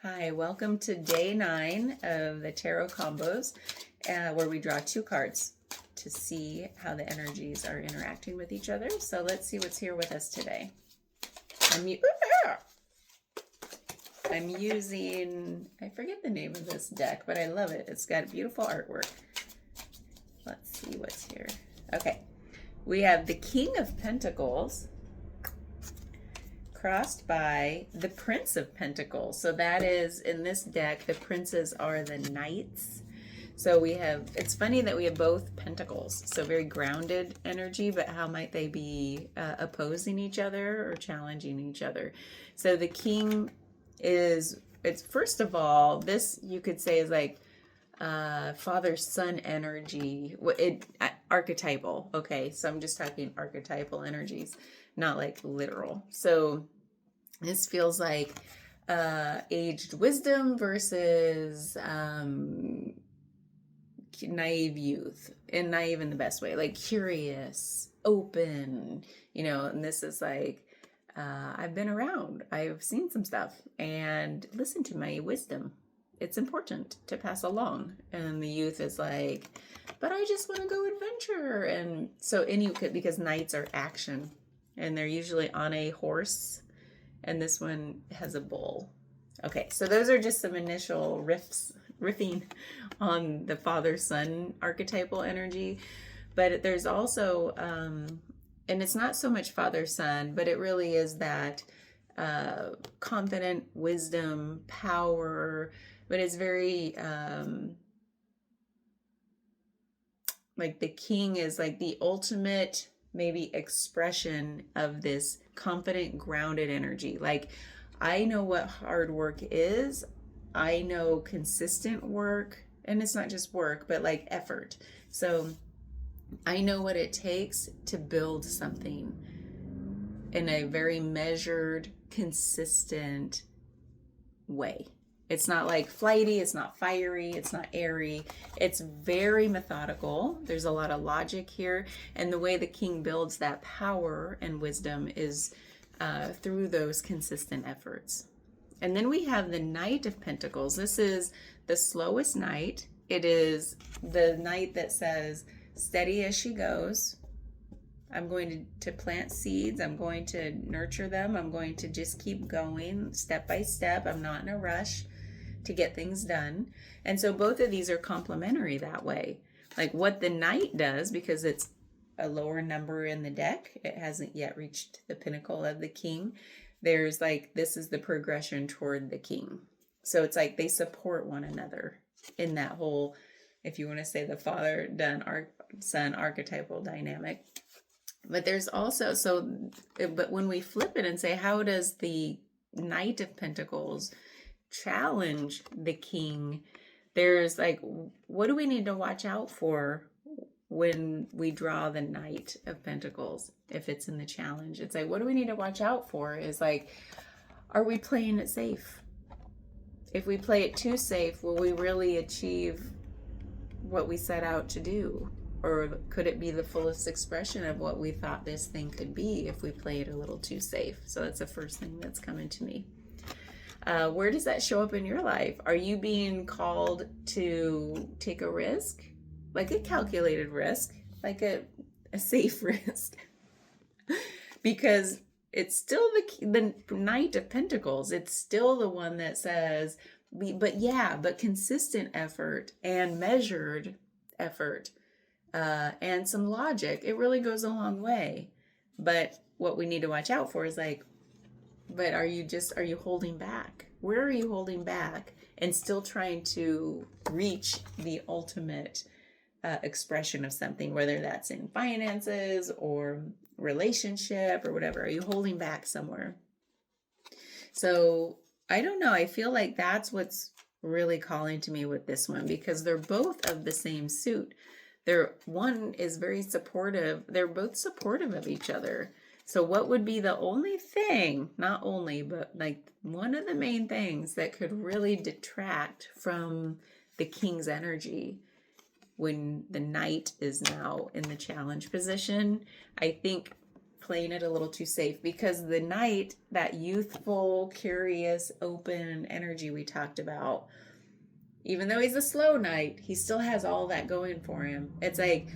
Hi, welcome to day 9 of the tarot combos, where we draw 2 cards to see how the energies are interacting with each other. So let's see what's here with us today. I'm using, I forget the name of this deck, but I love it. It's got beautiful artwork. Let's see what's here. Okay, we have the King of Pentacles crossed by the Prince of Pentacles. So that is, in this deck, the princes are the knights. So we have, it's funny that we have both pentacles, so very grounded energy, but how might they be opposing each other or challenging each other? So the king is, it's first of all, this you could say is like father-son energy, archetypal. Okay, so I'm just talking archetypal energies, not like literal. So this feels like aged wisdom versus naive youth, and naive in the best way, like curious, open, and this is like, I've been around, I've seen some stuff, and listen to my wisdom. It's important to pass along. And the youth is like, but I just want to go adventure. And so because knights are action, and they're usually on a horse, and this one has a bull. Okay, so those are just some initial riffing on the father-son archetypal energy. But there's also, and it's not so much father-son, but it really is that confident wisdom, power, but it's very, like the king is like the ultimate maybe expression of this confident, grounded energy. Like, I know what hard work is. I know consistent work, and it's not just work, but like effort. So I know what it takes to build something in a very measured, consistent way. It's not like flighty, it's not fiery, it's not airy. It's very methodical. There's a lot of logic here. And the way the king builds that power and wisdom is through those consistent efforts. And then we have the Knight of Pentacles. This is the slowest knight. It is the knight that says, steady as she goes. I'm going to plant seeds. I'm going to nurture them. I'm going to just keep going step by step. I'm not in a rush to get things done. And so both of these are complementary that way. Like what the knight does, because it's a lower number in the deck, it hasn't yet reached the pinnacle of the king. There's like, this is the progression toward the king. So it's like they support one another in that whole, if you want to say the father-son archetypal dynamic. But there's also, but when we flip it and say, how does the Knight of Pentacles challenge the king? There's like, what do we need to watch out for when we draw the Knight of Pentacles? If it's in the challenge, it's like, what do we need to watch out for? Is like, are we playing it safe? If we play it too safe, will we really achieve what we set out to do? Or could it be the fullest expression of what we thought this thing could be if we play it a little too safe? So that's the first thing that's coming to me. Where does that show up in your life? Are you being called to take a risk? Like a calculated risk, like a safe risk. Because it's still the Knight of Pentacles. It's still the one that says, but consistent effort and measured effort. And some logic, it really goes a long way. But what we need to watch out for is like, but are you holding back? Where are you holding back and still trying to reach the ultimate expression of something, whether that's in finances or relationship or whatever? Are you holding back somewhere? So I don't know. I feel like that's what's really calling to me with this one, because they're both of the same suit. One is very supportive. They're both supportive of each other. So what would be the only thing, not only, but like one of the main things that could really detract from the king's energy when the knight is now in the challenge position? I think playing it a little too safe, because the Knight, that youthful, curious, open energy we talked about, even though he's a slow Knight, he still has all that going for him. It's like,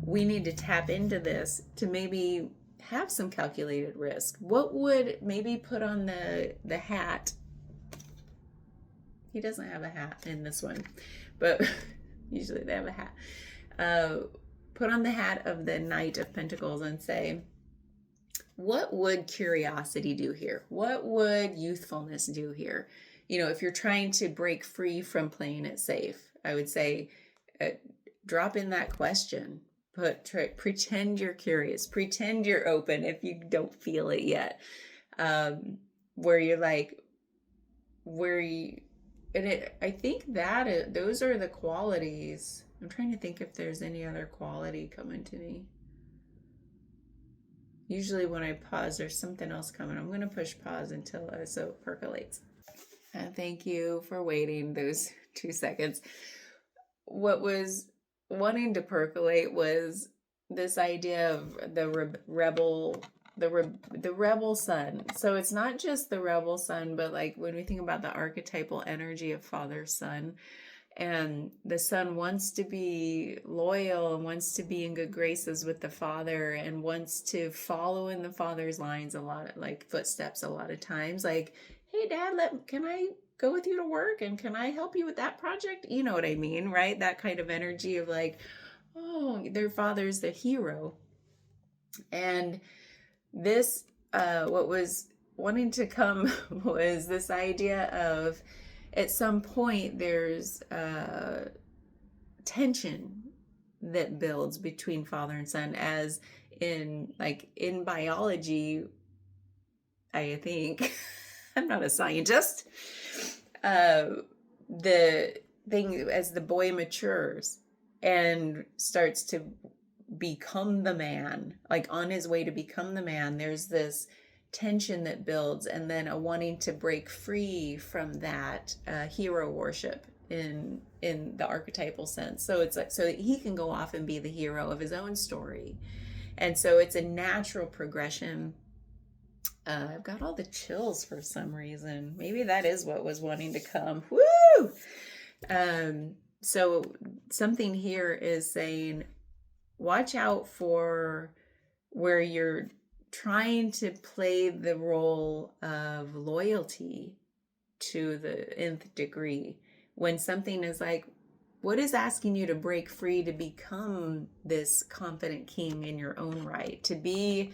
we need to tap into this to maybe have some calculated risk. What would maybe put on the hat? He doesn't have a hat in this one, but usually they have a hat. Put on the hat of the Knight of Pentacles and say, what would curiosity do here? What would youthfulness do here? You know, if you're trying to break free from playing it safe, I would say, drop in that question. Pretend you're curious. Pretend you're open if you don't feel it yet. Where you're like, I think that those are the qualities. I'm trying to think if there's any other quality coming to me. Usually when I pause, there's something else coming. I'm going to push pause until so it percolates. Thank you for waiting those 2 seconds. What was wanting to percolate was this idea of the rebel sun. So it's not just the rebel sun, but like when we think about the archetypal energy of father son, and the son wants to be loyal and wants to be in good graces with the father and wants to follow in the father's lines, a lot, like footsteps a lot of times, like, hey dad, can I go with you to work, and can I help you with that project? You know what I mean, right? That kind of energy of like, oh, their father's the hero. And this, what was wanting to come was this idea of, at some point there's tension that builds between father and son, as in biology, I think. I'm not a scientist. The thing, as the boy matures and starts to become the man, like on his way to become the man, there's this tension that builds, and then a wanting to break free from that hero worship in the archetypal sense. So it's like, so that he can go off and be the hero of his own story. And so it's a natural progression. I've got all the chills for some reason. Maybe that is what was wanting to come. Woo! So something here is saying, watch out for where you're trying to play the role of loyalty to the nth degree, when something is like, what is asking you to break free to become this confident king in your own right, to be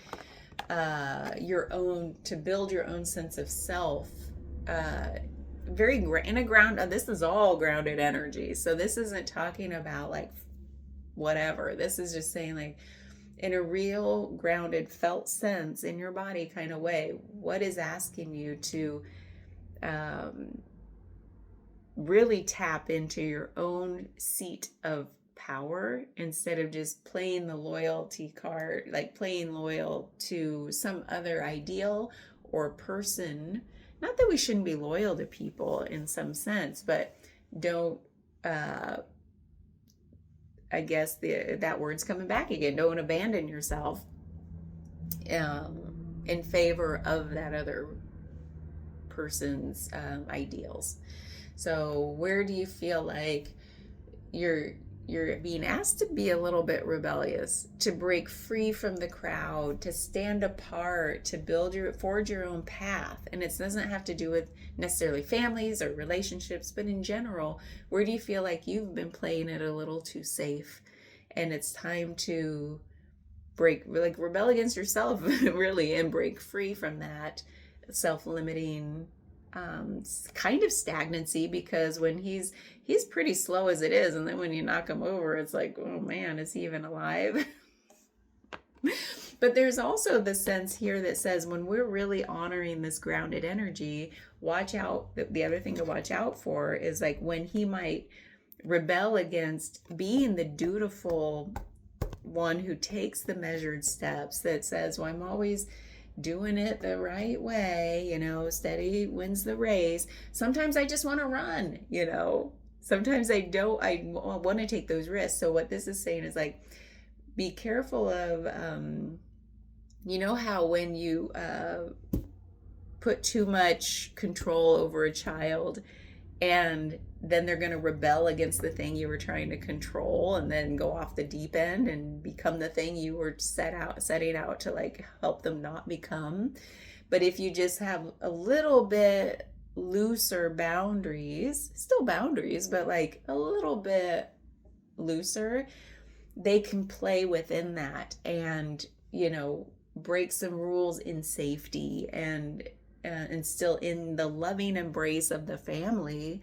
your own, to build your own sense of self, very in a ground. This is all grounded energy, so this isn't talking about like whatever. This is just saying, like, in a real grounded, felt sense in your body kind of way, what is asking you to really tap into your own seat of power, instead of just playing the loyalty card, like playing loyal to some other ideal or person. Not that we shouldn't be loyal to people in some sense, but don't, I guess that word's coming back again, don't abandon yourself in favor of that other person's ideals. So where do you feel like you're being asked to be a little bit rebellious, to break free from the crowd, to stand apart, to forge your own path? And it doesn't have to do with necessarily families or relationships, but in general, where do you feel like you've been playing it a little too safe, and it's time to rebel against yourself really, and break free from that self-limiting kind of stagnancy? Because when he's pretty slow as it is, and then when you knock him over, it's like, oh man, is he even alive? But there's also the sense here that says, when we're really honoring this grounded energy, watch out. The other thing to watch out for is like when he might rebel against being the dutiful one who takes the measured steps, that says, well, I'm always doing it the right way, steady wins the race. Sometimes I just want to run, sometimes I want to take those risks. So what this is saying is like, be careful of You know how when you put too much control over a child, and then they're going to rebel against the thing you were trying to control, and then go off the deep end and become the thing you were setting out to like help them not become. But if you just have a little bit looser boundaries, still boundaries, but like a little bit looser, they can play within that and, break some rules in safety, and still in the loving embrace of the family.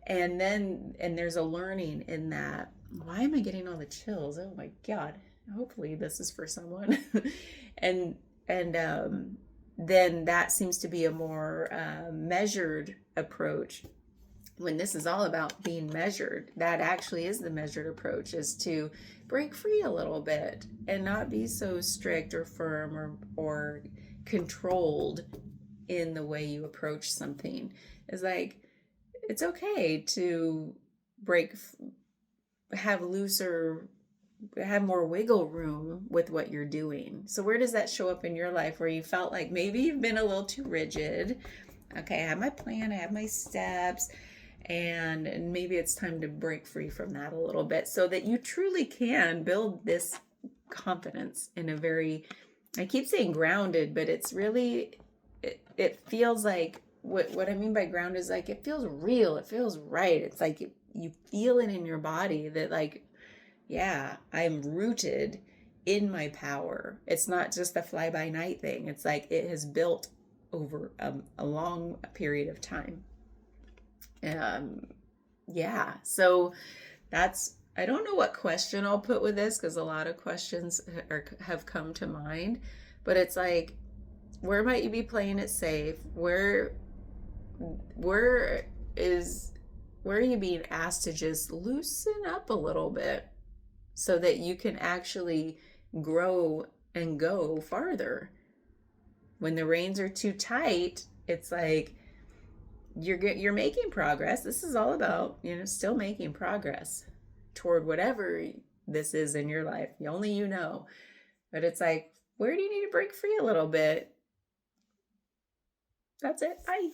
And there's a learning in that. Why am I getting all the chills? Oh my God. Hopefully this is for someone. and then that seems to be a more measured approach. When this is all about being measured, that actually is the measured approach, is to break free a little bit and not be so strict or firm or controlled in the way you approach something. It's like, it's okay to have more wiggle room with what you're doing. So where does that show up in your life, where you felt like maybe you've been a little too rigid? Okay, I have my plan, I have my steps, and maybe it's time to break free from that a little bit, so that you truly can build this confidence in a very, I keep saying grounded, but it's really, it feels like, what I mean by ground is like, it feels real, it feels right. It's like you feel it in your body that like, yeah, I'm rooted in my power. It's not just a fly by night thing. It's like it has built over a long period of time. Yeah, so I don't know what question I'll put with this, because a lot of questions have come to mind, but it's like, where might you be playing it safe? Where are you being asked to just loosen up a little bit, so that you can actually grow and go farther? When the reins are too tight, it's like you're making progress. This is all about, still making progress toward whatever this is in your life. Only you know. But it's like, where do you need to break free a little bit? That's it. Bye.